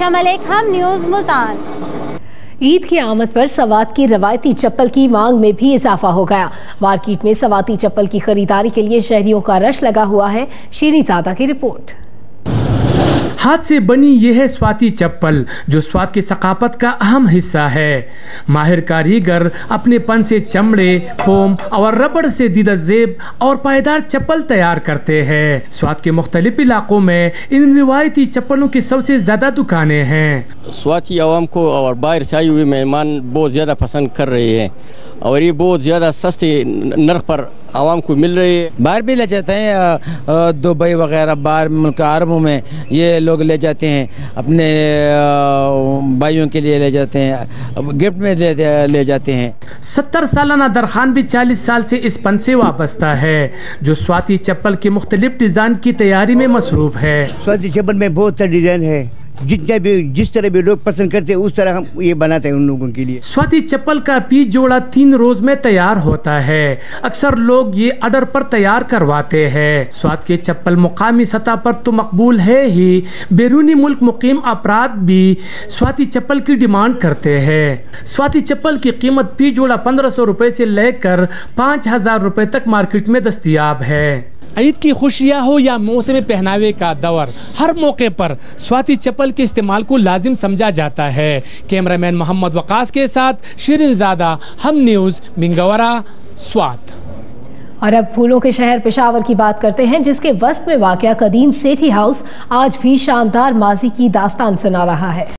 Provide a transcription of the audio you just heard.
मलिक, हम न्यूज़ मुल्तान। ईद की आमद पर सवात की रवायती चप्पल की मांग में भी इजाफा हो गया। मार्केट में सवाती चप्पल की खरीदारी के लिए शहरियों का रश लगा हुआ है। शीरी ज़ादा की रिपोर्ट। हाथ से बनी यह है स्वाती चप्पल, जो स्वात की सकाफत का अहम हिस्सा है। माहिर कारीगर अपने पन से चमड़े, फोम और रबड़ से दीदा जेब और पायदार चप्पल तैयार करते हैं। स्वात के मुख्तलिफ इलाकों में इन रिवायती चप्पलों की सबसे ज्यादा दुकानें हैं। स्वाती आवाम को और बाहर से आए हुए मेहमान बहुत ज़्यादा पसंद कर रहे हैं और ये बहुत ज़्यादा सस्ते नर्ख पर आवाम को मिल रही है। बाहर भी ले जाते हैं, दुबई वगैरह बाहर मुल्क अरबों में ये लोग ले जाते हैं, अपने भाइयों के लिए ले जाते हैं, गिफ्ट में ले जाते हैं। 70 सालाना दरखान भी 40 साल से इस पन से वाबस्ता है, जो स्वाती चप्पल के मुख्तलिफ डिज़ाइन की तैयारी में मसरूफ है। स्वाती चप्पल में बहुत सा डिज़ाइन है, जिस तरह भी लोग पसंद करते हैं उस तरह हम ये बनाते हैं उन लोगों के लिए। स्वाती चप्पल का पीस जोड़ा 3 रोज में तैयार होता है। अक्सर लोग ये ऑर्डर पर तैयार करवाते हैं। स्वात के चप्पल मुकामी सतह पर तो मकबूल है ही, बैरूनी मुल्क मुकीम अफराद भी स्वाती चप्पल की डिमांड करते हैं। स्वाती चप्पल की कीमत पीस जोड़ा 1500 रुपए से लेकर 5000 रुपए तक मार्केट में दस्तयाब है। ईद की खुशियाँ हो या मौसम पहनावे का दौर, हर मौके पर स्वाती चप्पल के इस्तेमाल को लाजिम समझा जाता है। कैमरामैन मोहम्मद वकास के साथ शीरीन ज़ादा, हम न्यूज़, मिंगवरा, स्वात। और अब फूलों के शहर पेशावर की बात करते हैं, जिसके वस्त में वाक़या कदीम सेठी हाउस आज भी शानदार माजी की दास्तान सुना रहा है।